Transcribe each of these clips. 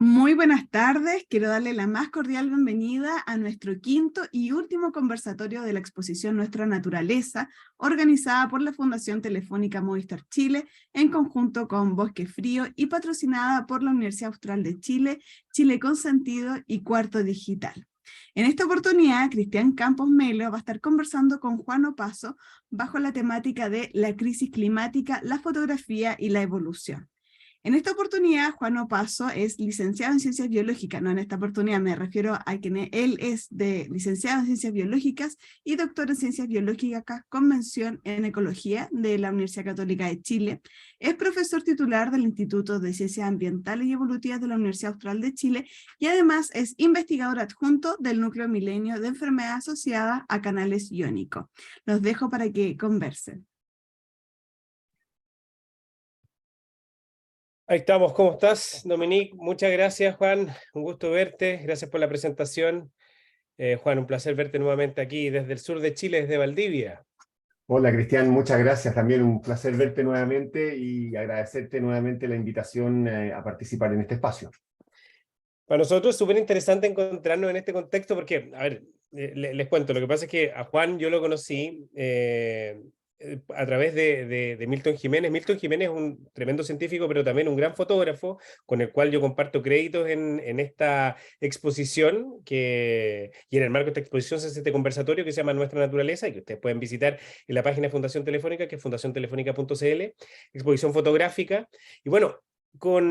Muy buenas tardes, quiero darle la más cordial bienvenida a nuestro quinto y último conversatorio de la exposición Nuestra Naturaleza, organizada por la Fundación Telefónica Movistar Chile, en conjunto con Bosque Frío y patrocinada por la Universidad Austral de Chile, Chile Consentido y Cuarto Digital. En esta oportunidad, Cristian Campos Melo va a estar conversando con Juan Opaso bajo la temática de la crisis climática, la fotografía y la evolución. En esta oportunidad, Juan Opaso es licenciado en Ciencias Biológicas. No, en esta oportunidad me refiero a que él es licenciado en Ciencias Biológicas y doctor en Ciencias Biológicas con mención en Ecología de la Universidad Católica de Chile. Es profesor titular del Instituto de Ciencias Ambientales y Evolutivas de la Universidad Austral de Chile y además es investigador adjunto del Núcleo Milenio de Enfermedades Asociadas a Canales Iónicos. Los dejo para que conversen. Ahí estamos, ¿cómo estás, Dominique? Muchas gracias, Juan, un gusto verte, gracias por la presentación. Juan, un placer verte nuevamente aquí desde el sur de Chile, desde Valdivia. Hola Cristian, muchas gracias. También un placer verte nuevamente y agradecerte nuevamente la invitación a participar en este espacio. Para nosotros es súper interesante encontrarnos en este contexto porque, a ver, les cuento, lo que pasa es que a Juan yo lo conocí a través de Milton Jiménez. Milton Jiménez es un tremendo científico, pero también un gran fotógrafo, con el cual yo comparto créditos en esta exposición, y en el marco de esta exposición se hace este conversatorio que se llama Nuestra Naturaleza, y que ustedes pueden visitar en la página de Fundación Telefónica, que es fundaciontelefónica.cl, exposición fotográfica. Y bueno, por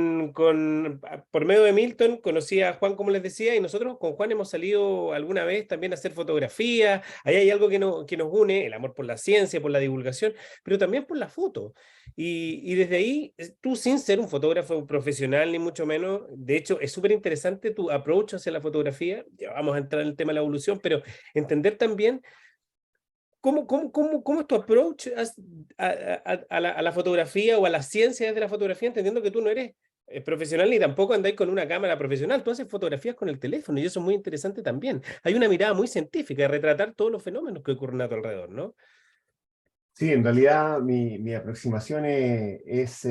medio de Milton conocí a Juan, como les decía, y nosotros con Juan hemos salido alguna vez también a hacer fotografía. Ahí hay algo que nos une, el amor por la ciencia, por la divulgación, pero también por la foto. Y desde ahí, tú sin ser un fotógrafo profesional, ni mucho menos, de hecho es súper interesante tu approach hacia la fotografía. Ya vamos a entrar en el tema de la evolución, pero entender también ¿cómo es tu approach a la fotografía o a la ciencia desde la fotografía, entendiendo que tú no eres profesional ni tampoco andáis con una cámara profesional, tú haces fotografías con el teléfono y eso es muy interesante también. Hay una mirada muy científica de retratar todos los fenómenos que ocurren a tu alrededor, ¿no? Sí, en realidad mi aproximación es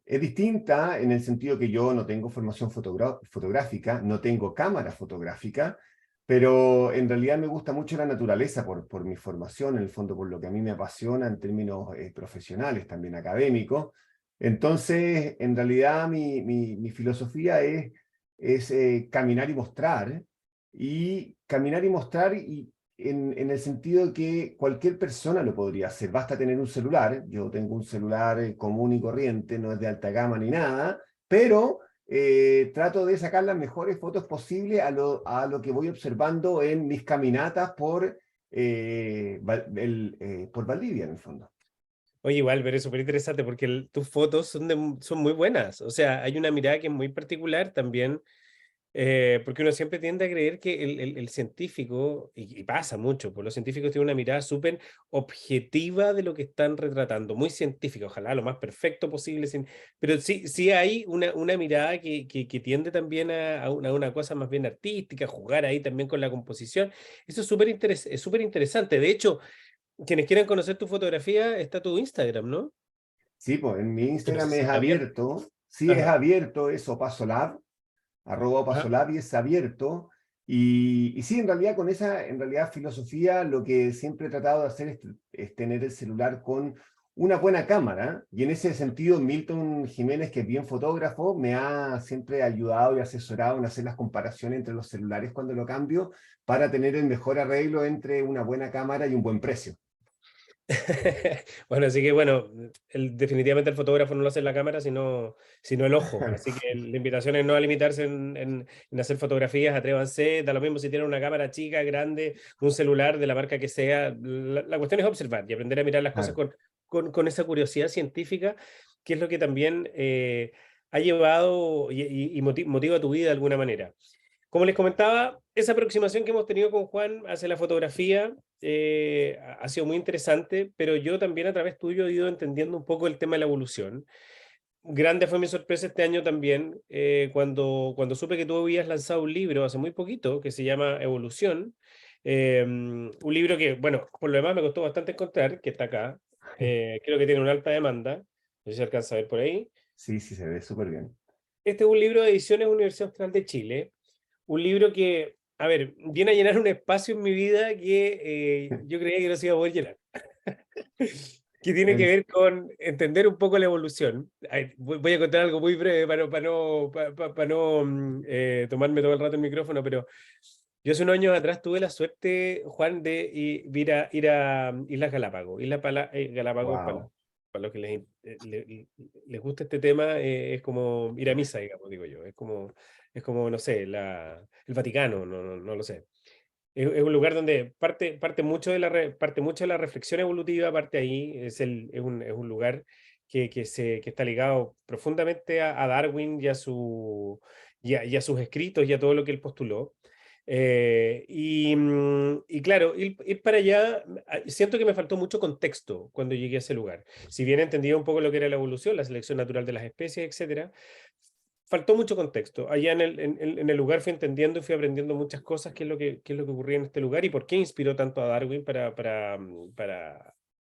distinta en el sentido que yo no tengo formación fotográfica, no tengo cámara fotográfica, pero en realidad me gusta mucho la naturaleza por mi formación, en el fondo por lo que a mí me apasiona en términos profesionales, también académicos. Entonces, en realidad mi filosofía es caminar y mostrar en el sentido de que cualquier persona lo podría hacer. Basta tener un celular. Yo tengo un celular común y corriente, no es de alta gama ni nada, pero trato de sacar las mejores fotos posibles a lo que voy observando en mis caminatas por Valdivia, en el fondo. Oye, igual, pero es súper interesante porque tus fotos son muy buenas. O sea, hay una mirada que es muy particular también. Porque uno siempre tiende a creer que el científico, y pasa mucho, pues los científicos tienen una mirada súper objetiva de lo que están retratando, muy científica, ojalá lo más perfecto posible, pero sí hay una mirada que tiende también a una cosa más bien artística, jugar ahí también con la composición. Eso es súper interesante. De hecho, quienes quieran conocer tu fotografía, está tu Instagram, ¿no? Sí, pues en mi Que no sé Instagram si es está abierto. abierto, sí es Ajá, abierto, es opasolab, ajá. @opasolab y es abierto. Y sí, en realidad con esa filosofía lo que siempre he tratado de hacer es tener el celular con una buena cámara. Y en ese sentido, Milton Jiménez, que es bien fotógrafo, me ha siempre ayudado y asesorado en hacer las comparaciones entre los celulares cuando lo cambio para tener el mejor arreglo entre una buena cámara y un buen precio. Bueno, así que bueno, definitivamente el fotógrafo no lo hace en la cámara, sino el ojo. Así que la invitación es no a limitarse en hacer fotografías, atrévanse, da lo mismo si tienen una cámara chica, grande, un celular de la marca que sea. La cuestión es observar y aprender a mirar las cosas Claro. con esa curiosidad científica, que es lo que también ha llevado y motiva tu vida de alguna manera. Como les comentaba, esa aproximación que hemos tenido con Juan hacia la fotografía ha sido muy interesante, pero yo también a través tuyo he ido entendiendo un poco el tema de la evolución. Grande fue mi sorpresa este año también, cuando supe que tú habías lanzado un libro hace muy poquito que se llama Evolución. Un libro que, bueno, por lo demás me costó bastante encontrar, que está acá. Creo que tiene una alta demanda, no sé si se alcanza a ver por ahí. Sí, sí, se ve súper bien. Este es un libro de Ediciones Universidad Austral de Chile, un libro que, a ver, viene a llenar un espacio en mi vida que yo creía que no se iba a poder llenar. Que tiene que El- ver con entender un poco la evolución. Ay, voy a contar algo muy breve para no tomarme todo el rato el micrófono, pero yo hace unos años atrás tuve la suerte, Juan, de ir a Islas Galápagos. Galápagos, wow. para los que les gusta este tema, es como ir a misa, digamos, digo yo. Es como no sé, el Vaticano, no lo sé. Es un lugar donde parte mucho de parte mucho de la reflexión evolutiva, parte ahí, es un lugar que está ligado profundamente a Darwin y a sus escritos y a todo lo que él postuló. Y claro, ir para allá, siento que me faltó mucho contexto cuando llegué a ese lugar. Si bien entendía un poco lo que era la evolución, la selección natural de las especies, etcétera, faltó mucho contexto. Allá en el lugar fui entendiendo y fui aprendiendo muchas cosas, qué es lo que ocurría en este lugar y por qué inspiró tanto a Darwin para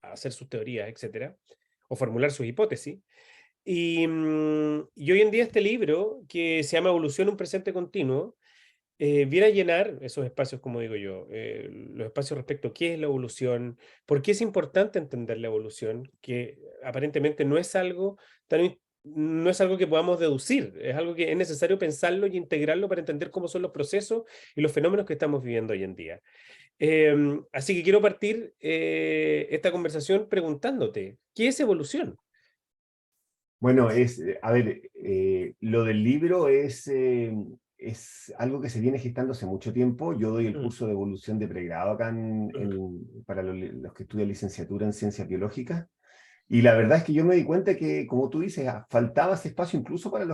hacer sus teorías, etcétera, o formular sus hipótesis. Y hoy en día este libro, que se llama Evolución, un presente continuo, viene a llenar esos espacios, como digo yo, los espacios respecto a qué es la evolución, por qué es importante entender la evolución, que aparentemente no es algo que podamos deducir, es algo que es necesario pensarlo y integrarlo para entender cómo son los procesos y los fenómenos que estamos viviendo hoy en día. Así que quiero partir esta conversación preguntándote, ¿qué es evolución? Bueno, a ver, lo del libro es algo que se viene gestando hace mucho tiempo. Yo doy el Mm, curso de evolución de pregrado acá mm, para los que estudian licenciatura en ciencias biológicas. Y la verdad es que yo me di cuenta que, como tú dices, faltaba ese espacio incluso para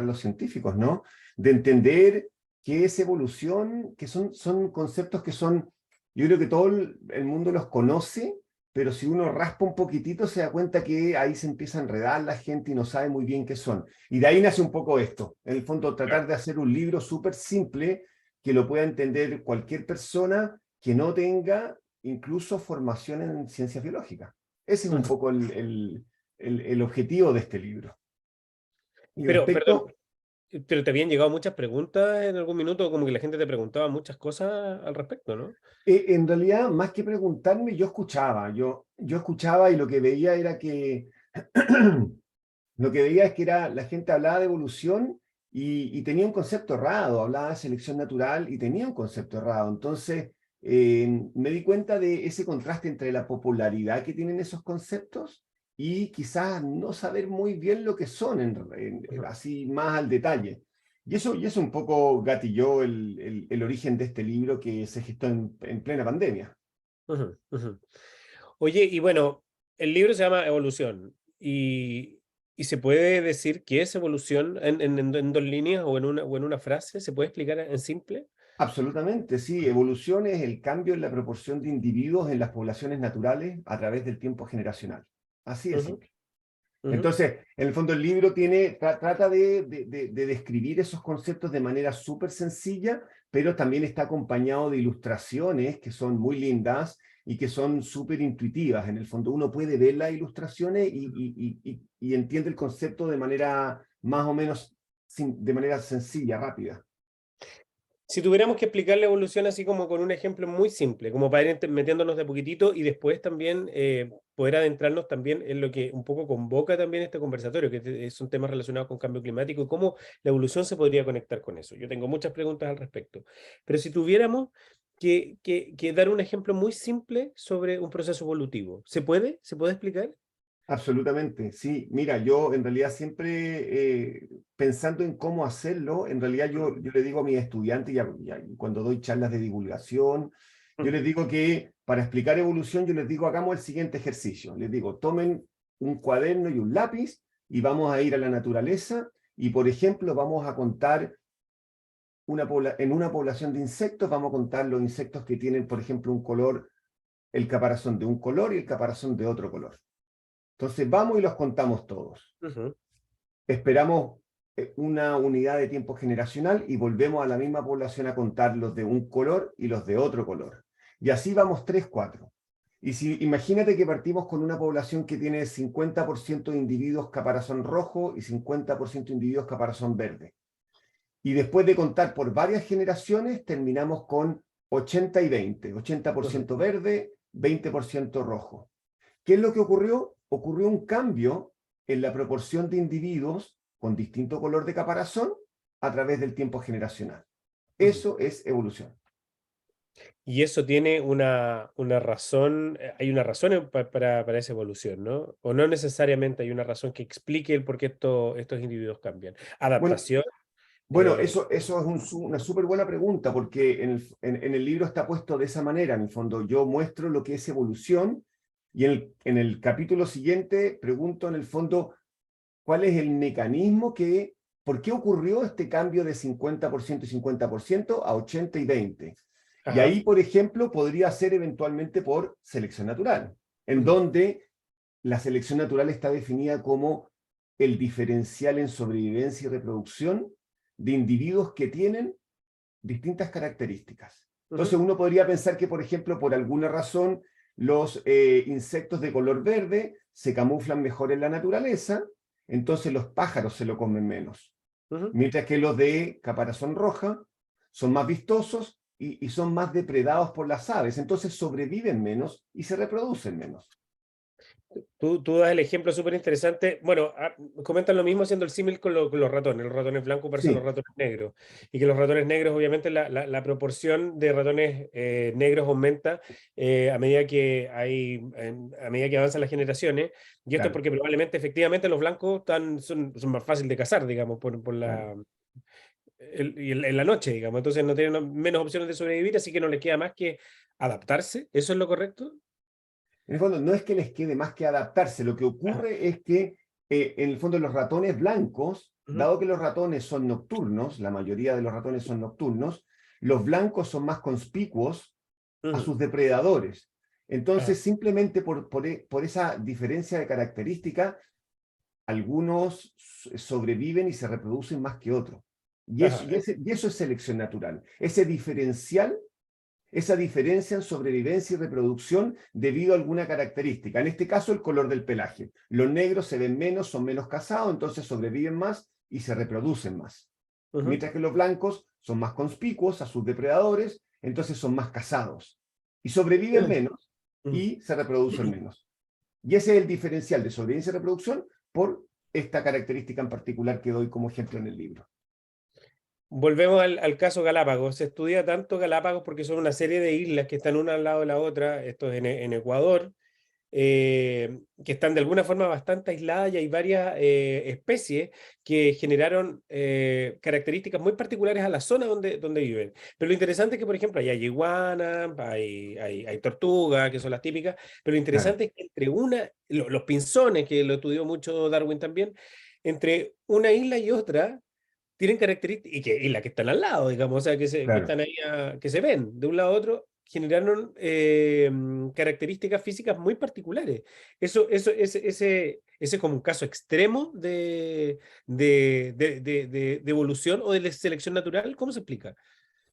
los científicos, ¿no? De entender qué es evolución, que son conceptos que son, yo creo que todo el mundo los conoce, pero si uno raspa un poquitito se da cuenta que ahí se empieza a enredar la gente y no sabe muy bien qué son. Y de ahí nace un poco esto. En el fondo, tratar claro. de hacer un libro súper simple que lo pueda entender cualquier persona que no tenga incluso formación en ciencias biológicas. Ese es un Ujú. poco el objetivo de este libro. Y Perdón, respecto, pero te habían llegado muchas preguntas en algún minuto, como que la gente te preguntaba muchas cosas al respecto, ¿no? en realidad, más que preguntarme, yo escuchaba y lo que veía era que, lo que veía es que la gente hablaba de evolución y tenía un concepto errado, hablaba de selección natural y tenía un concepto errado. Entonces, me di cuenta de ese contraste entre la popularidad que tienen esos conceptos y quizás no saber muy bien lo que son, Ujú, así más al detalle. Y eso un poco gatilló el origen de este libro que se gestó en plena pandemia. ujú, ujú. Oye, y bueno, el libro se llama Evolución y se puede decir qué es evolución en dos líneas o en una frase, ¿se puede explicar en simple? Absolutamente, sí. Evolución es el cambio en la proporción de individuos en las poblaciones naturales a través del tiempo generacional. Así de Ujú, simple. ujú, Entonces, en el fondo el libro trata de describir esos conceptos de manera súper sencilla, pero también está acompañado de ilustraciones que son muy lindas y que son súper intuitivas. En el fondo uno puede ver las ilustraciones y entiende el concepto de manera más o menos, de manera sencilla, rápida. Si tuviéramos que explicar la evolución así como con un ejemplo muy simple, como para ir metiéndonos de a poquitito y después también poder adentrarnos también en lo que un poco convoca también este conversatorio, son temas relacionados con cambio climático y cómo la evolución se podría conectar con eso. Yo tengo muchas preguntas al respecto, pero si tuviéramos que dar un ejemplo muy simple sobre un proceso evolutivo, ¿se puede? ¿Se puede explicar? Absolutamente, sí. Mira, yo en realidad siempre pensando en cómo hacerlo, en realidad yo le digo a mis estudiantes, cuando doy charlas de divulgación, yo les digo que para explicar evolución, yo les digo, hagamos el siguiente ejercicio. Les digo, tomen un cuaderno y un lápiz y vamos a ir a la naturaleza y, por ejemplo, vamos a contar en una población de insectos, vamos a contar los insectos que tienen, por ejemplo, un color, el caparazón de un color y el caparazón de otro color. Entonces vamos y los contamos todos. Ujú, Esperamos una unidad de tiempo generacional y volvemos a la misma población a contar los de un color y los de otro color. Y así vamos 3, 4. Y si imagínate que partimos con una población que tiene 50% de individuos caparazón rojo y 50% de individuos caparazón verde. Y después de contar por varias generaciones, terminamos con 80 y 20, 80% verde, 20% rojo. ¿Qué es lo que ocurrió? Ocurrió un cambio en la proporción de individuos con distinto color de caparazón a través del tiempo generacional. Eso es evolución. Y eso tiene una razón, hay una razón para esa evolución, ¿no? O no necesariamente hay una razón que explique el por qué estos individuos cambian. Bueno, Adaptación. Bueno, eso es una súper buena pregunta, porque en el libro está puesto de esa manera. En el fondo, yo muestro lo que es evolución, y en el capítulo siguiente pregunto, en el fondo, cuál es el mecanismo por qué ocurrió este cambio de 50% y 50% a 80 y 20. Y Ajá. ahí, por ejemplo, podría ser eventualmente por selección natural, en donde la selección natural está definida como el diferencial en sobrevivencia y reproducción de individuos que tienen distintas características. Entonces uno podría pensar que, por ejemplo, por alguna razón, los insectos de color verde se camuflan mejor en la naturaleza, entonces los pájaros se lo comen menos. Mientras que los de caparazón roja son más vistosos y son más depredados por las aves, entonces sobreviven menos y se reproducen menos. Tú das el ejemplo súper interesante. Bueno, comentan lo mismo haciendo el símil con los ratones. Los ratones blancos versus los Sí, ratones negros. Y que los ratones negros, obviamente, la proporción de ratones negros aumenta a medida que avanzan las generaciones. Y esto es claro, porque probablemente, efectivamente, los blancos son más fáciles de cazar, digamos, claro. en la noche, digamos. Entonces no tienen menos opciones de sobrevivir, así que no les queda más que adaptarse. ¿Eso es lo correcto? En el fondo, no es que les quede más que adaptarse, lo que Ah, ocurre es que, en el fondo, los ratones blancos, ujú, dado que los ratones son nocturnos, la mayoría de los ratones son nocturnos, los blancos son más conspicuos a ujú, sus depredadores. ah, Entonces, simplemente por esa diferencia de característica, algunos sobreviven y se reproducen más que otros. ajá, Y eso es selección natural. Ese diferencial, esa diferencia en sobrevivencia y reproducción debido a alguna característica. En este caso, el color del pelaje. Los negros se ven menos, son menos cazados, entonces sobreviven más y se reproducen más. ujú, Mientras que los blancos son más conspicuos a sus depredadores, entonces son más cazados y sobreviven menos ujú. y se reproducen menos. Y ese es el diferencial de sobrevivencia y reproducción por esta característica en particular que doy como ejemplo en el libro. Volvemos al caso Galápagos. Se estudia tanto Galápagos porque son una serie de islas que están una al lado de la otra. Esto es en Ecuador, que están de alguna forma bastante aisladas, y hay varias especies que generaron características muy particulares a la zona donde viven. Pero lo interesante es que, por ejemplo, hay iguanas, hay tortugas, que son las típicas, pero lo Claro, interesante es que entre los pinzones, que lo estudió mucho Darwin también, entre una isla y otra tienen características, y las que están al lado, digamos, o sea, que claro. están ahí, que se ven de un lado a otro, generaron características físicas muy particulares. Ese es como un caso extremo de evolución o de selección natural. ¿Cómo se explica?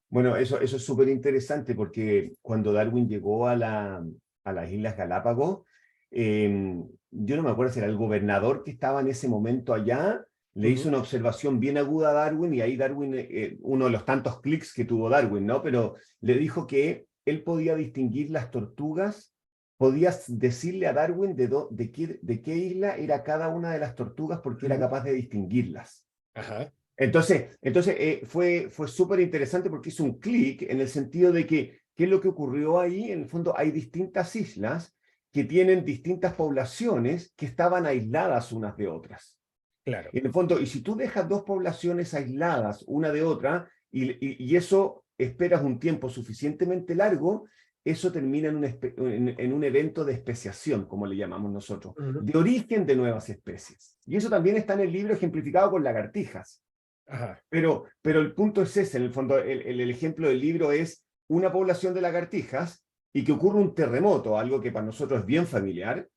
Bueno, eso es súper interesante porque cuando Darwin llegó a las Islas Galápagos, yo no me acuerdo si era el gobernador que estaba en ese momento allá, le hizo Ujú, una observación bien aguda a Darwin, y ahí Darwin, uno de los tantos clics que tuvo Darwin, ¿no? Pero le dijo que él podía distinguir las tortugas, podía decirle a Darwin de qué isla era cada una de las tortugas porque era ujú. capaz de distinguirlas. Ajá. Entonces, fue súper interesante porque hizo un clic en el sentido de que, ¿qué es lo que ocurrió ahí? En el fondo hay distintas islas que tienen distintas poblaciones que estaban aisladas unas de otras. Claro. En el fondo, y si tú dejas dos poblaciones aisladas una de otra, y eso esperas un tiempo suficientemente largo, eso termina en un evento de especiación, como le llamamos nosotros, Ujú. de origen de nuevas especies. Y eso también está en el libro ejemplificado con lagartijas. Ajá. Pero el punto es ese, en el fondo, el ejemplo del libro es una población de lagartijas y que ocurre un terremoto, algo que para nosotros es bien familiar,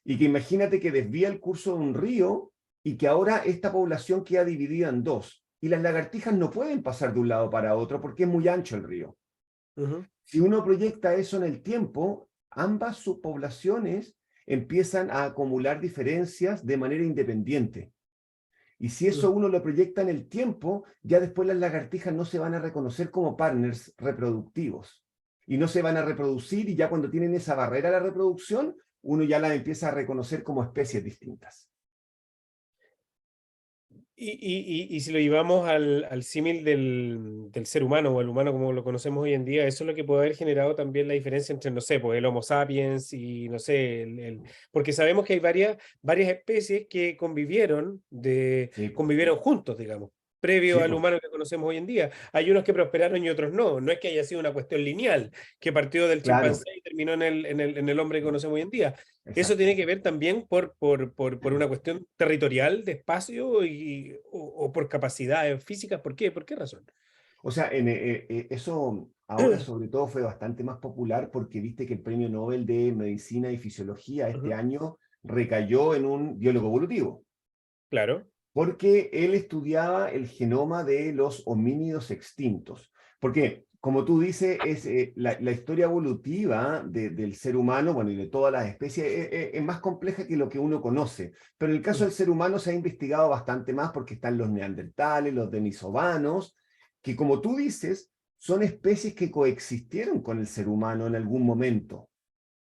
y que imagínate que desvía el curso de un río y que ahora esta población queda dividida en dos. Y las lagartijas no pueden pasar de un lado para otro porque es muy ancho el río. Ujú. Si uno proyecta eso en el tiempo, ambas subpoblaciones empiezan a acumular diferencias de manera independiente. Y si eso uno lo proyecta en el tiempo, ya después las lagartijas no se van a reconocer como partners reproductivos. Y no se van a reproducir, y ya cuando tienen esa barrera a la reproducción, uno ya las empieza a reconocer como especies distintas. Y si lo llevamos al símil del ser humano o el humano como lo conocemos hoy en día, eso es lo que puede haber generado también la diferencia entre, no sé, pues el Homo sapiens y, no sé, porque sabemos que hay varias especies que Sí, convivieron juntos, digamos, previo sí, al humano que conocemos hoy en día. Hay unos que prosperaron y otros no. No es que haya sido una cuestión lineal, que partió del claro, chimpancé y terminó en el hombre que conocemos hoy en día. Eso exacto. tiene que ver también por una cuestión territorial de espacio o por capacidades físicas. ¿Por qué? ¿Por qué razón? O sea, eso ahora sobre todo fue bastante más popular porque viste que el Premio Nobel de Medicina y Fisiología este Ujú. año recayó en un biólogo evolutivo, Claro. porque él estudiaba el genoma de los homínidos extintos. Porque, como tú dices, es, la historia evolutiva del ser humano, bueno, y de todas las especies, es más compleja que lo que uno conoce. Pero en el caso Ujú, del ser humano se ha investigado bastante más porque están los neandertales, los denisovanos, que como tú dices, son especies que coexistieron con el ser humano en algún momento,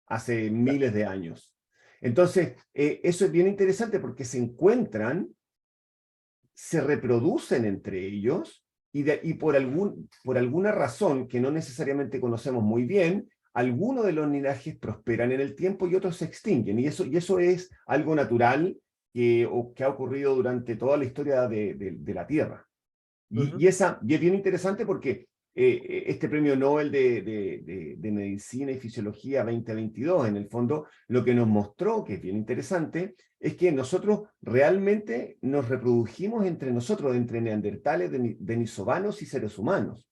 hace claro. miles de años. Entonces, eso es bien interesante porque se encuentran, se reproducen entre ellos y por alguna razón que no necesariamente conocemos muy bien, algunos de los linajes prosperan en el tiempo y otros se extinguen. Y eso es algo natural que ha ocurrido durante toda la historia de la Tierra. Ujú, Y es bien interesante porque este premio Nobel de Medicina y Fisiología 2022, en el fondo, lo que nos mostró, que es bien interesante, es que nosotros realmente nos reprodujimos entre nosotros, entre neandertales, denisovanos y seres humanos.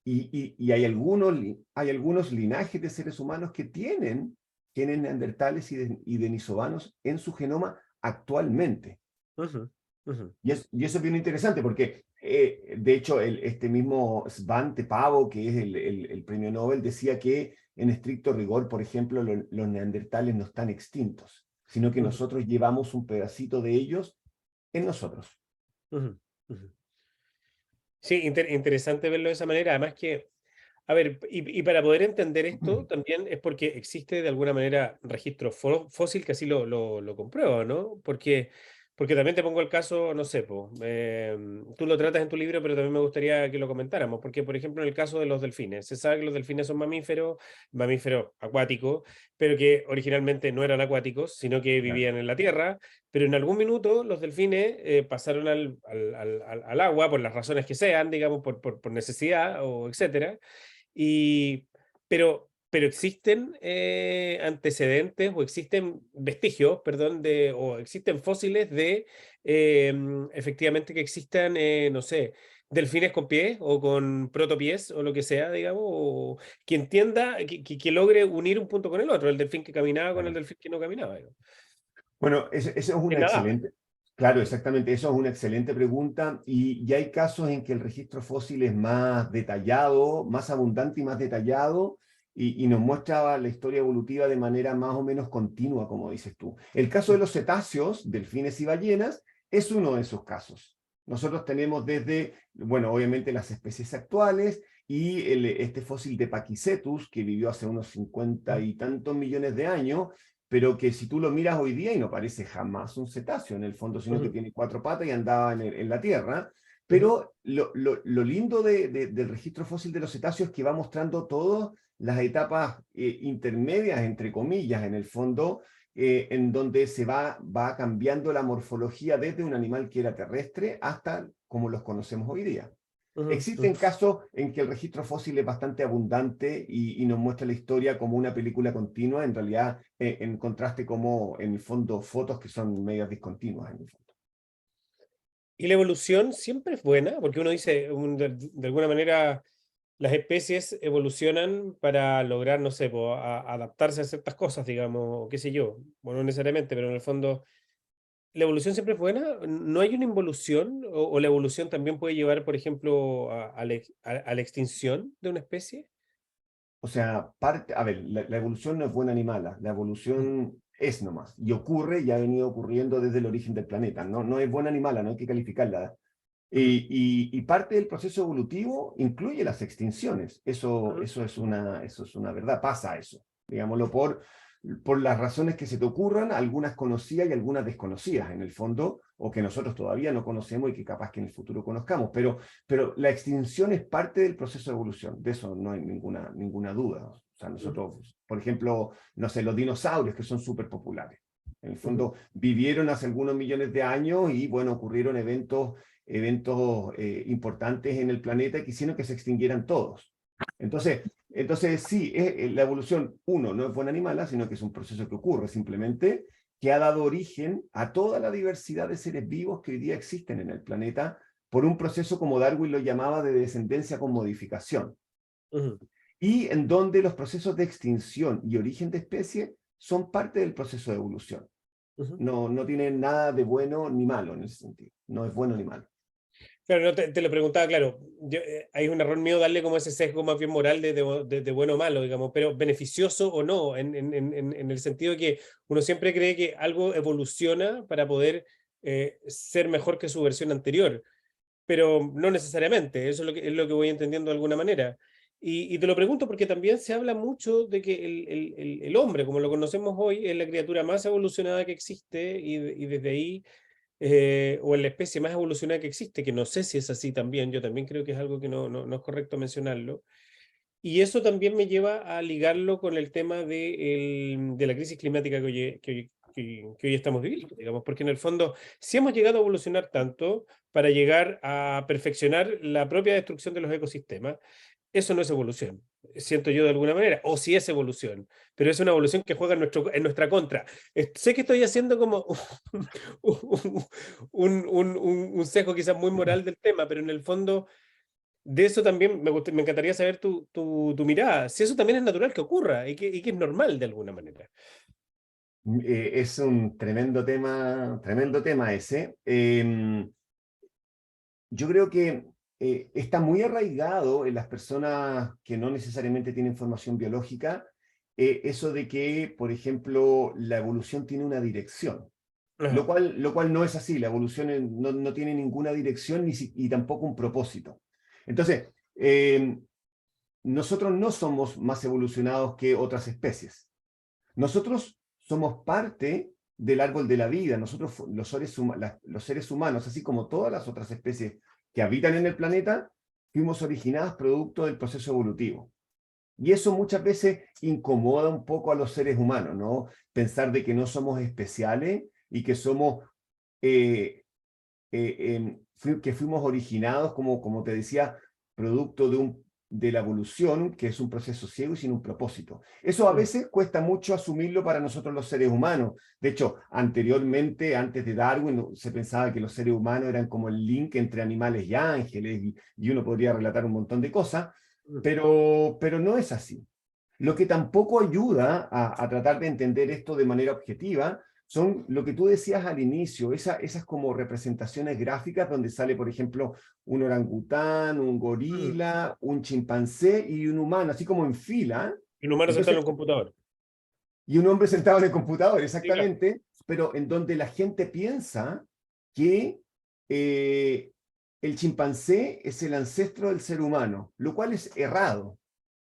Y hay algunos linajes de seres humanos que tienen neandertales y denisovanos en su genoma actualmente. ujú, ujú. Y eso es bien interesante porque, de hecho, este mismo Svante Pavo, que es el premio Nobel, decía que en estricto rigor, por ejemplo, los neandertales no están extintos, sino que Ujú, nosotros llevamos un pedacito de ellos en nosotros. ujú, ujú. Sí, interesante verlo de esa manera. Además que, a ver, y para poder entender esto también es porque existe de alguna manera registro fósil que así lo comprueba, ¿no? Porque también te pongo el caso, no sé, tú lo tratas en tu libro, pero también me gustaría que lo comentáramos, porque por ejemplo en el caso de los delfines, se sabe que los delfines son mamíferos acuáticos, pero que originalmente no eran acuáticos, sino que Claro. vivían en la tierra, pero en algún minuto los delfines pasaron al agua por las razones que sean, digamos, por necesidad o etcétera y, pero existen antecedentes o existen vestigios, perdón, o existen fósiles de efectivamente que existan, no sé, delfines con pies o con protopiés o lo que sea, digamos, o que entienda, que logre unir un punto con el otro, el delfín que caminaba con el Claro. delfín que no caminaba, digamos, Bueno, eso es que una nadaba. excelente, claro, exactamente, eso es una excelente pregunta y hay casos en que el registro fósil es más detallado, más abundante y más detallado y nos muestra la historia evolutiva de manera más o menos continua, como dices tú. El caso de los cetáceos, delfines y ballenas, es uno de esos casos. Nosotros tenemos desde, bueno, obviamente las especies actuales y este fósil de Paquicetus, que vivió hace unos 50 y tantos millones de años, pero que si tú lo miras hoy día y no parece jamás un cetáceo en el fondo, sino que Ujú, tiene cuatro patas y andaba en la tierra. ujú, Pero lo lindo del registro fósil de los cetáceos es que va mostrando todas las etapas intermedias, entre comillas, en el fondo, en donde va cambiando la morfología desde un animal que era terrestre hasta como los conocemos hoy día. ujú, Existen ujú. casos en que el registro fósil es bastante abundante y nos muestra la historia como una película continua, en realidad en contraste como en el fondo fotos que son medias discontinuas en el fondo. Y la evolución siempre es buena, porque uno dice, de alguna manera, las especies evolucionan para lograr, no sé, adaptarse a ciertas cosas, digamos, o qué sé yo. Bueno, no necesariamente, pero en el fondo, ¿la evolución siempre es buena? ¿No hay una involución? ¿O la evolución también puede llevar, por ejemplo, a la extinción de una especie? O sea, a ver, la evolución no es buena ni mala, la evolución es nomás, y ocurre y ha venido ocurriendo desde el origen del planeta, no es buena ni mala, no hay que calificarla. Ujú, Y parte del proceso evolutivo incluye las extinciones, ujú, eso es una verdad, pasa eso, digámoslo, por las razones que se te ocurran, algunas conocidas y algunas desconocidas en el fondo, o que nosotros todavía no conocemos y que capaz que en el futuro conozcamos, pero la extinción es parte del proceso de evolución, de eso no hay ninguna duda. O sea, ujú, nosotros, por ejemplo, no sé, los dinosaurios que son súper populares, en el ujú, fondo vivieron hace algunos millones de años y bueno, ocurrieron eventos importantes en el planeta que hicieron que se extinguieran todos. Entonces sí, la evolución, uno, no es buena ni mala, sino que es un proceso que ocurre simplemente, que ha dado origen a toda la diversidad de seres vivos que hoy día existen en el planeta por un proceso como Darwin lo llamaba de descendencia con modificación, ujú, y en donde los procesos de extinción y origen de especie son parte del proceso de evolución. ujú. No tienen nada de bueno ni malo en ese sentido, no es bueno ni malo. Claro, no te lo preguntaba, claro, hay un error mío darle como ese sesgo más bien moral de bueno o malo, digamos, pero beneficioso o no, en el sentido que uno siempre cree que algo evoluciona para poder ser mejor que su versión anterior, pero no necesariamente, eso es lo que voy entendiendo de alguna manera. Y te lo pregunto porque también se habla mucho de que el hombre, como lo conocemos hoy, es la criatura más evolucionada que existe y desde ahí o en la especie más evolucionada que existe, que no sé si es así también, yo también creo que es algo que no es correcto mencionarlo. Y eso también me lleva a ligarlo con el tema de la crisis climática que hoy estamos viviendo, digamos, porque en el fondo, si hemos llegado a evolucionar tanto para llegar a perfeccionar la propia destrucción de los ecosistemas, eso no es evolución, siento yo de alguna manera, o si es evolución, pero es una evolución que juega en nuestra contra. Sé que estoy haciendo como un, un sesgo quizás muy moral del tema, pero en el fondo de eso también me encantaría saber tu mirada, si eso también es natural que ocurra y que es normal de alguna manera. Es un tremendo tema ese. Yo creo que está muy arraigado en las personas que no necesariamente tienen formación biológica, eso de que, por ejemplo, la evolución tiene una dirección, Ajá. lo cual no es así, la evolución no tiene ninguna dirección y tampoco un propósito. Entonces, nosotros no somos más evolucionados que otras especies. Nosotros somos parte del árbol de la vida, nosotros los seres humanos, así como todas las otras especies que habitan en el planeta, fuimos originadas producto del proceso evolutivo. Y eso muchas veces incomoda un poco a los seres humanos, ¿no? Pensar de que no somos especiales y que somos que fuimos originados, como te decía, producto de la evolución, que es un proceso ciego y sin un propósito. Eso a Ujú. veces cuesta mucho asumirlo para nosotros los seres humanos. De hecho, anteriormente, antes de Darwin, se pensaba que los seres humanos eran como el link entre animales y ángeles, y uno podría relatar un montón de cosas, pero no es así. Lo que tampoco ayuda a tratar de entender esto de manera objetiva son lo que tú decías al inicio, esas como representaciones gráficas donde sale, por ejemplo, un orangután, un Ujú. gorila, un chimpancé y un humano, así como en fila. Y un humano sentado en Entonces, un computador. y un hombre sentado en el computador, Sí, claro. exactamente, pero en donde la gente piensa que eh, el chimpancé es el ancestro del ser humano, lo cual es errado.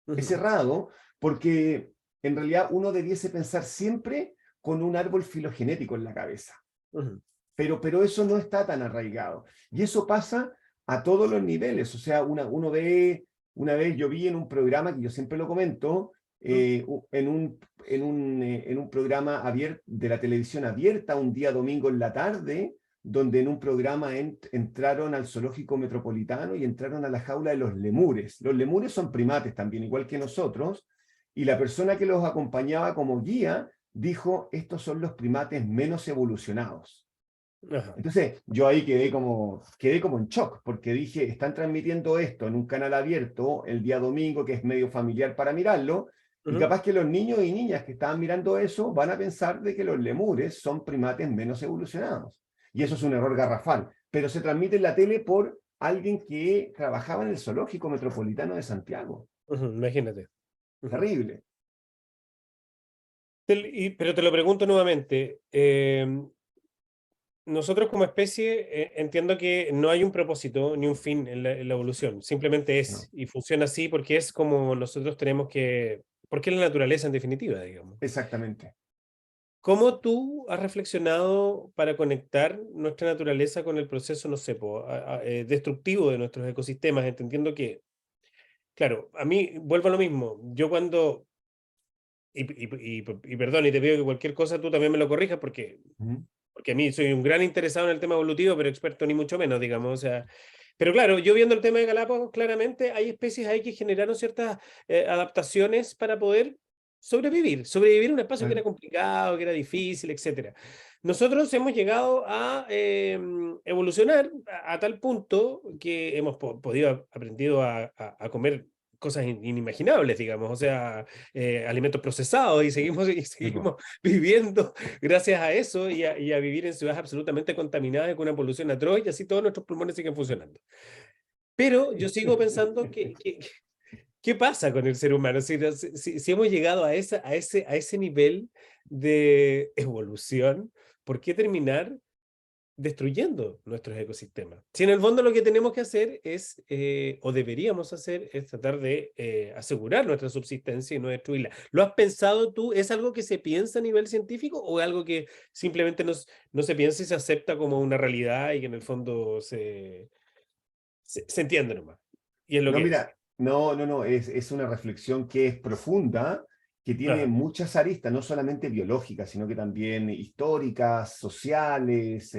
Es Ujú, errado porque en realidad uno debiese pensar siempre con un árbol filogenético en la cabeza, ujú, pero eso no está tan arraigado. Y eso pasa a todos los niveles. O sea, una vez yo vi en un programa, que yo siempre lo comento, ujú. en un programa de la televisión abierta, un día domingo en la tarde, donde en un programa entraron al zoológico metropolitano y entraron a la jaula de los lemures. Los lemures son primates también, igual que nosotros, y la persona que los acompañaba como guía dijo, estos son los primates menos evolucionados. Ajá. Entonces, yo ahí quedé como en shock, porque dije, están transmitiendo esto en un canal abierto el día domingo, que es medio familiar para mirarlo, y Ujú. capaz que los niños y niñas que estaban mirando eso van a pensar de que los lemures son primates menos evolucionados. Y eso es un error garrafal, pero se transmite en la tele por alguien que trabajaba en el Zoológico Metropolitano de Santiago. Ujú, imagínate. Terrible. Pero te lo pregunto nuevamente. Nosotros como especie entiendo que no hay un propósito ni un fin en la evolución. Simplemente No, es y funciona así porque es como nosotros tenemos que... Porque es la naturaleza en definitiva, digamos. exactamente. ¿Cómo tú has reflexionado para conectar nuestra naturaleza con el proceso, no sé, destructivo de nuestros ecosistemas? Entendiendo que, claro, a mí vuelvo a lo mismo. Yo cuando, y perdón, y te pido que cualquier cosa tú también me lo corrijas Ujú. porque a mí soy un gran interesado en el tema evolutivo, pero experto ni mucho menos, digamos. O sea, pero claro, yo viendo el tema de Galápagos, claramente hay especies ahí que generaron ciertas adaptaciones para poder sobrevivir en un espacio que era Claro. complicado, que era difícil, etcétera. Nosotros hemos llegado a evolucionar a tal punto que hemos podido aprendido a comer cosas inimaginables, digamos, o sea, alimentos procesados y Sí, po. seguimos viviendo gracias a eso y a vivir en ciudades absolutamente contaminadas con una polución atroz y así todos nuestros pulmones siguen funcionando. Pero yo sigo pensando ¿qué pasa con el ser humano? Si hemos llegado a ese nivel de evolución, ¿por qué terminar destruyendo nuestros ecosistemas? Si en el fondo lo que tenemos que hacer es, o deberíamos hacer, es tratar de asegurar nuestra subsistencia y no destruirla. ¿Lo has pensado tú? ¿Es algo que se piensa a nivel científico o es algo que simplemente no se piensa y se acepta como una realidad y que en el fondo se entiende nomás? Y es lo No, que es. mira, no, es una reflexión que es profunda, que tiene Ajá. muchas aristas, no solamente biológicas, sino que también históricas, sociales,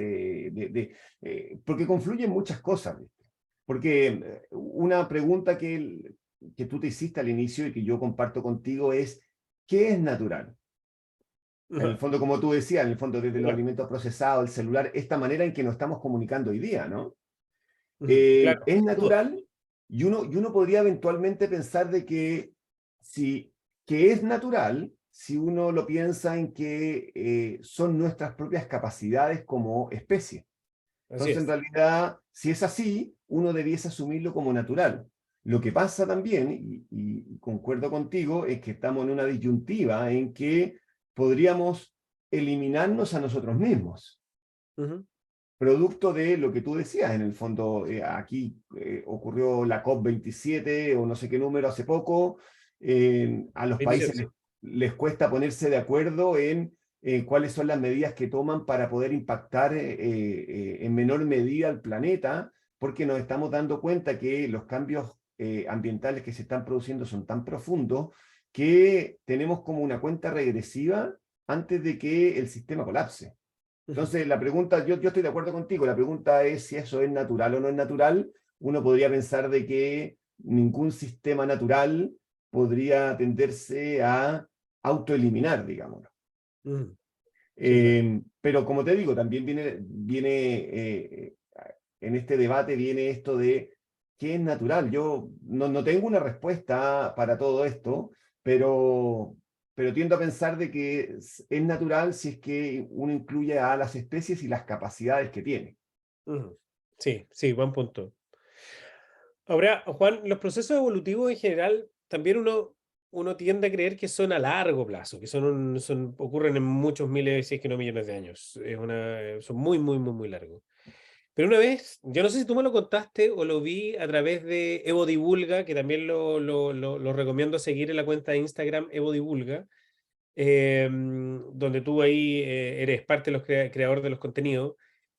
porque confluyen muchas cosas. ¿Viste? Porque una pregunta que tú te hiciste al inicio y que yo comparto contigo es, ¿qué es natural? En el Ajá. fondo, como tú decías, en el fondo desde los Claro. alimentos procesados, el celular, esta manera en que nos estamos comunicando hoy día, ¿no? Ujú. Claro, Es sin duda. natural y uno podría eventualmente pensar de que, si, que es natural si uno lo piensa en que son nuestras propias capacidades como especie. Así Entonces, en es. realidad, si es así, uno debiese asumirlo como natural. Lo que pasa también, y concuerdo contigo, es que estamos en una disyuntiva en que podríamos eliminarnos a nosotros mismos Ujú. producto de lo que tú decías. En el fondo, aquí ocurrió la COP27 o no sé qué número hace poco. A los países 27, les cuesta ponerse de acuerdo en cuáles son las medidas que toman para poder impactar en menor medida al planeta, porque nos estamos dando cuenta que los cambios ambientales que se están produciendo son tan profundos que tenemos como una cuenta regresiva antes de que el sistema colapse. Ujú. Entonces, la pregunta, yo estoy de acuerdo contigo, la pregunta es si eso es natural o no es natural. Uno podría pensar de que ningún sistema natural podría tenderse a autoeliminar, digamos. Ujú. Sí, claro. Pero como te digo, también en este debate viene esto de qué es natural. Yo no tengo una respuesta para todo esto, pero, pero tiendo a pensar de que es natural si es que uno incluye a las especies y las capacidades que tiene. Ujú. Sí, sí, buen punto. Ahora, Juan, los procesos evolutivos en general, también uno tiende a creer que son a largo plazo, que ocurren en muchos miles, si es que no millones de años. Son muy, muy, muy, muy largos. Pero una vez, yo no sé si tú me lo contaste o lo vi a través de Evo Divulga, que también lo recomiendo seguir en la cuenta de Instagram Evo Divulga, donde tú ahí eres parte de los creadores de los contenidos.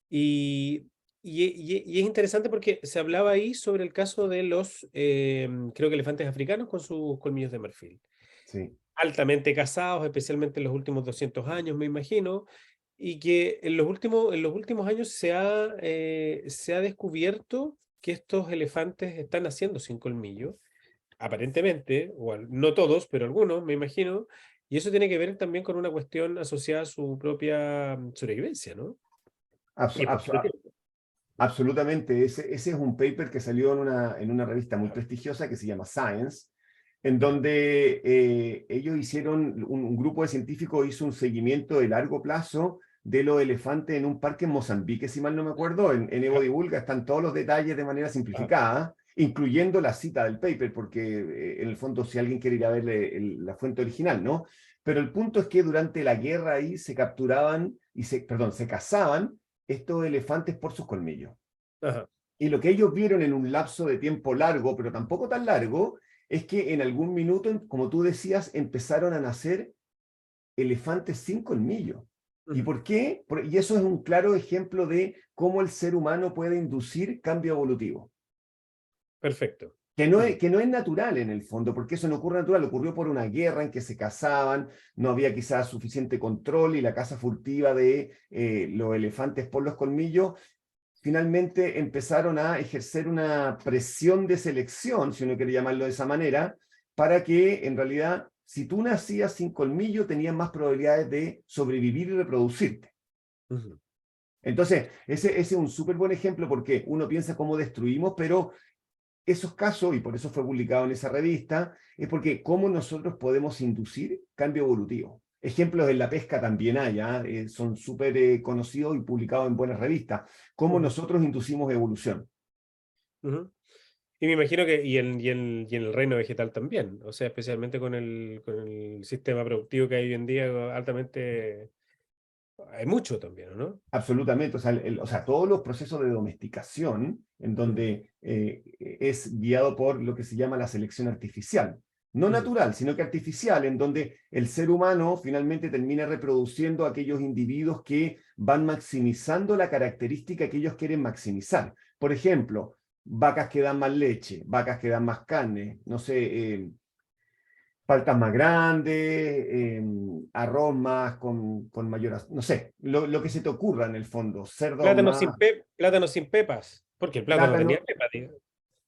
Y, y es interesante porque se hablaba ahí sobre el caso de los, creo que elefantes africanos con sus colmillos de marfil. Sí, Altamente cazados, especialmente en los últimos 200 años, me imagino, y que en los últimos años se ha descubierto que estos elefantes están naciendo sin colmillo aparentemente, no todos, pero algunos, me imagino, y eso tiene que ver también con una cuestión asociada a su propia sobrevivencia, ¿no? abso- Y por abso- mucho tiempo. absolutamente. Ese es un paper que salió en una revista muy prestigiosa que se llama Science, en donde ellos hicieron, un grupo de científicos hizo un seguimiento de largo plazo de los elefantes en un parque en Mozambique, si mal no me acuerdo. En Evo Ajá, Divulga están todos los detalles de manera ajá, simplificada. incluyendo la cita del paper, porque en el fondo si alguien quiere ir a ver la fuente original, ¿no? Pero el punto es que durante la guerra ahí se capturaban, se cazaban estos elefantes por sus colmillos. Ajá. Y lo que ellos vieron en un lapso de tiempo largo, pero tampoco tan largo, es que en algún minuto, como tú decías, empezaron a nacer elefantes sin colmillos. ¿Y por qué? Y eso es un claro ejemplo de cómo el ser humano puede inducir cambio evolutivo. Perfecto. Que no es natural en el fondo, porque eso no ocurre natural, ocurrió por una guerra en que se cazaban, no había quizás suficiente control y la caza furtiva de los elefantes por los colmillos, finalmente empezaron a ejercer una presión de selección, si uno quiere llamarlo de esa manera, para que en realidad, si tú nacías sin colmillo, tenías más probabilidades de sobrevivir y reproducirte. Entonces, ese es un súper buen ejemplo porque uno piensa cómo destruimos, pero esos casos, y por eso fue publicado en esa revista, es porque cómo nosotros podemos inducir cambio evolutivo. Ejemplos en la pesca también hay, son súper conocidos y publicados en buenas revistas. Cómo nosotros inducimos evolución. Y me imagino que y en el reino vegetal también, o sea, especialmente con el sistema productivo que hay hoy en día, altamente, hay mucho también, ¿no? Absolutamente, o sea, todos los procesos de domesticación, en donde es guiado por lo que se llama la selección artificial. No natural, sino que artificial, en donde el ser humano finalmente termina reproduciendo aquellos individuos que van maximizando la característica que ellos quieren maximizar. Por ejemplo, vacas que dan más leche, vacas que dan más carne, no sé, paltas más grandes, arroz más con mayor, no sé, lo que se te ocurra en el fondo, cerdos más, Plátanos sin pepas, porque el plátano tenía plátano, pepas, digo.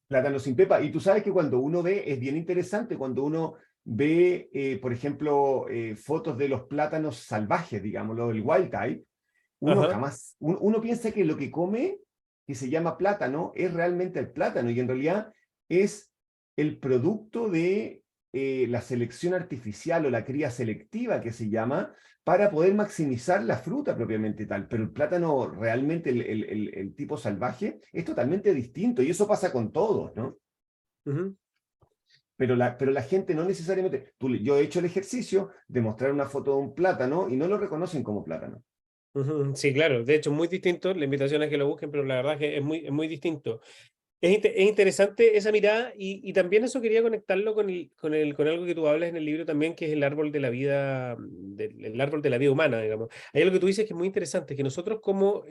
plátano sin pepa. Y tú sabes que cuando uno ve, es bien interesante, cuando uno ve, por ejemplo, fotos de los plátanos salvajes, digámoslo, el wild type, uno piensa que lo que come, que se llama plátano, es realmente el plátano, y en realidad es el producto de la selección artificial o la cría selectiva que se llama, para poder maximizar la fruta propiamente tal. Pero el plátano realmente, el tipo salvaje, es totalmente distinto, y eso pasa con todos, ¿no? Pero la gente no necesariamente... Yo he hecho el ejercicio de mostrar una foto de un plátano y no lo reconocen como plátano. Sí, claro, de hecho, muy distinto. La invitación es que lo busquen, pero la verdad es que es muy distinto. Es interesante esa mirada y también eso quería conectarlo con algo que tú hablas en el libro también, que es el árbol de la vida, el árbol de la vida humana, digamos. Hay algo que tú dices que es muy interesante, que nosotros como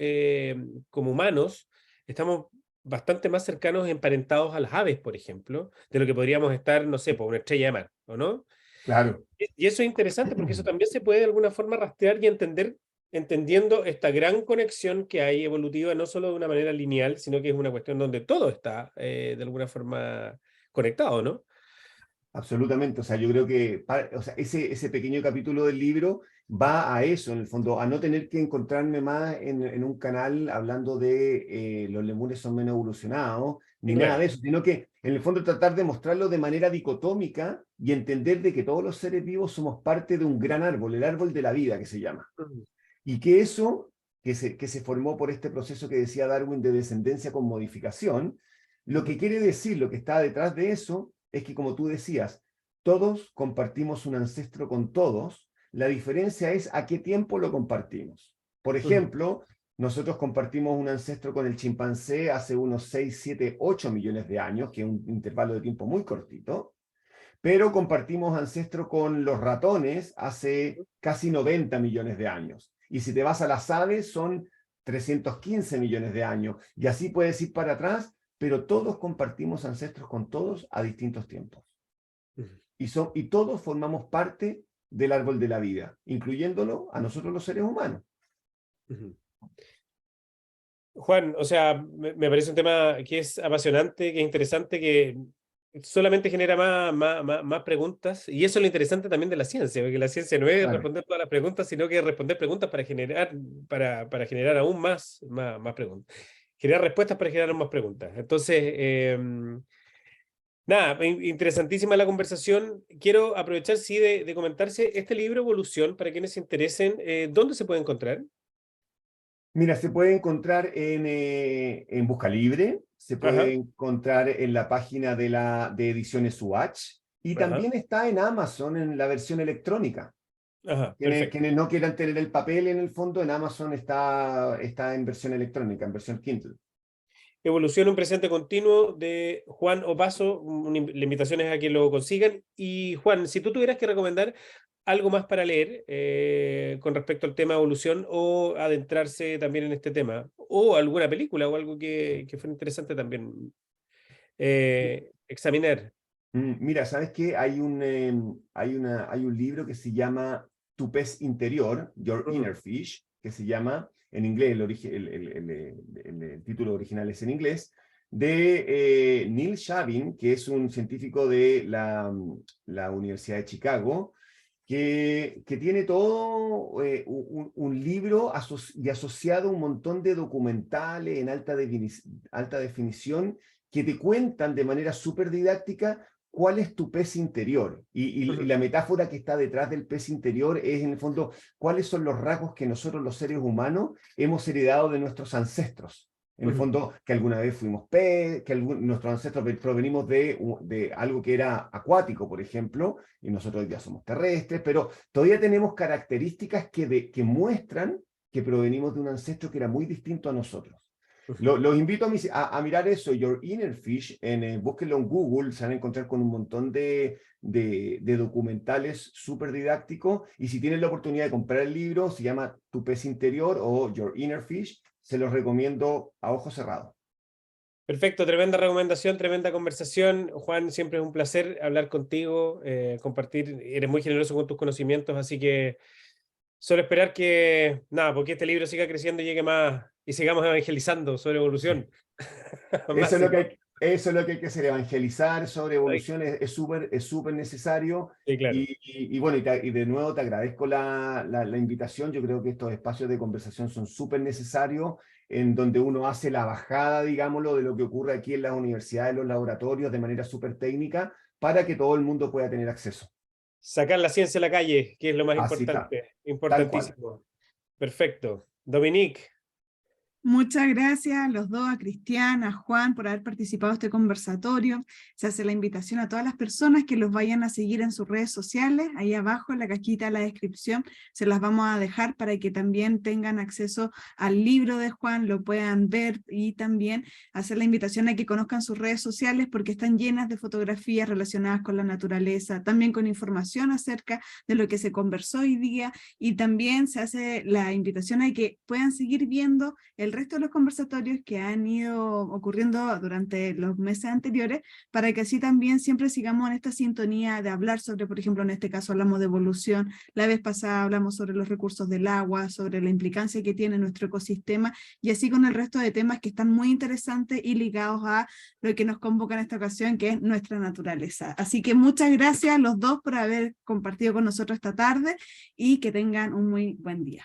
humanos estamos bastante más cercanos, emparentados a las aves, por ejemplo, de lo que podríamos estar, no sé, por una estrella de mar, ¿o no? Claro. Y eso es interesante porque eso también se puede de alguna forma rastrear y entender, entendiendo esta gran conexión que hay evolutiva, no solo de una manera lineal, sino que es una cuestión donde todo está de alguna forma conectado, ¿no? Absolutamente, o sea, yo creo que o sea, ese pequeño capítulo del libro va a eso, en el fondo, a no tener que encontrarme más en un canal hablando de los lemures son menos evolucionados, ni nada Claro. de eso, sino que en el fondo tratar de mostrarlo de manera dicotómica y entender de que todos los seres vivos somos parte de un gran árbol, el árbol de la vida que se llama. Y que eso, que se formó por este proceso que decía Darwin de descendencia con modificación, lo que quiere decir, lo que está detrás de eso, es que, como tú decías, todos compartimos un ancestro con todos, la diferencia es a qué tiempo lo compartimos. Por ejemplo, nosotros compartimos un ancestro con el chimpancé hace unos 6, 7, 8 millones de años, que es un intervalo de tiempo muy cortito, pero compartimos ancestro con los ratones hace casi 90 millones de años. Y si te vas a las aves, son 315 millones de años. Y así puedes ir para atrás, pero todos compartimos ancestros con todos a distintos tiempos. Y todos formamos parte del árbol de la vida, incluyéndolo a nosotros los seres humanos. Juan, o sea, me parece un tema que es apasionante, que es interesante, que solamente genera más preguntas, y eso es lo interesante también de la ciencia, porque la ciencia no es Claro. responder todas las preguntas, sino que responder preguntas para generar aún más preguntas, generar respuestas para generar aún más preguntas. Entonces, nada, interesantísima la conversación. Quiero aprovechar, sí, de comentarse este libro, Evolución, para quienes se interesen, ¿dónde se puede encontrar? Mira, se puede encontrar en Busca Libre, se puede Ajá. encontrar en la página de Ediciones Swatch y Ajá. también está en Amazon en la versión electrónica. Ajá, Quienes, perfecto. quienes no quieran tener el papel en el fondo, en Amazon está en versión electrónica, en versión Kindle. Evolución, un presente continuo de Juan Opazo. La invitación es a que lo consigan. Y Juan, si tú tuvieras que recomendar algo más para leer con respecto al tema evolución o adentrarse también en este tema, o alguna película o algo que fuera interesante también examinar. Mira, ¿sabes qué? Hay un libro que se llama Tu pez interior, Your Ujú. Inner Fish, que se llama, en inglés, el título original es en inglés, de Neil Shavin, que es un científico de la Universidad de Chicago, que tiene todo un libro y asociado a un montón de documentales en alta definición que te cuentan de manera súper didáctica cuál es tu pez interior. Y la metáfora que está detrás del pez interior es, en el fondo, cuáles son los rasgos que nosotros los seres humanos hemos heredado de nuestros ancestros. En el fondo, que alguna vez fuimos pez, que nuestros ancestros provenimos de algo que era acuático, por ejemplo, y nosotros ya somos terrestres, pero todavía tenemos características que muestran que provenimos de un ancestro que era muy distinto a nosotros. Los invito a mirar eso, Your Inner Fish, búsquenlo en Google, se van a encontrar con un montón de documentales súper didácticos, y si tienen la oportunidad de comprar el libro, se llama Tu pez interior o Your Inner Fish, se los recomiendo a ojos cerrados. Perfecto, tremenda recomendación, tremenda conversación. Juan, siempre es un placer hablar contigo, compartir. Eres muy generoso con tus conocimientos, así que solo esperar que, nada, porque este libro siga creciendo y llegue más y sigamos evangelizando sobre evolución. Más Eso es lo que semana. hay, eso es lo que hay que hacer, evangelizar sobre Ay, evolución es súper necesario. sí, claro. Y bueno, y de nuevo te agradezco la invitación. Yo creo que estos espacios de conversación son súper necesarios, en donde uno hace la bajada, digámoslo, de lo que ocurre aquí en las universidades, en los laboratorios, de manera súper técnica, para que todo el mundo pueda tener acceso. Sacar la ciencia a la calle, que es lo más Así está, importante, tal cual. importantísimo. Perfecto. Dominique, Muchas gracias a los dos, a Cristian, a Juan, por haber participado en este conversatorio. Se hace la invitación a todas las personas que los vayan a seguir en sus redes sociales. Ahí abajo en la cajita de la descripción se las vamos a dejar para que también tengan acceso al libro de Juan, lo puedan ver, y también hacer la invitación a que conozcan sus redes sociales porque están llenas de fotografías relacionadas con la naturaleza, también con información acerca de lo que se conversó hoy día, y también se hace la invitación a que puedan seguir viendo el resto de los conversatorios que han ido ocurriendo durante los meses anteriores, para que así también siempre sigamos en esta sintonía de hablar sobre, por ejemplo, en este caso hablamos de evolución, la vez pasada hablamos sobre los recursos del agua, sobre la implicancia que tiene nuestro ecosistema, y así con el resto de temas que están muy interesantes y ligados a lo que nos convoca en esta ocasión, que es nuestra naturaleza. Así que muchas gracias a los dos por haber compartido con nosotros esta tarde, y que tengan un muy buen día.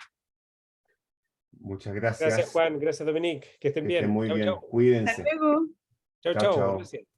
Muchas gracias gracias. Juan, gracias Dominique, que estén Que estén bien. muy Chau, bien. chau. Hasta Cuídense. luego. Chau, Chao, chau. chao. Gracias.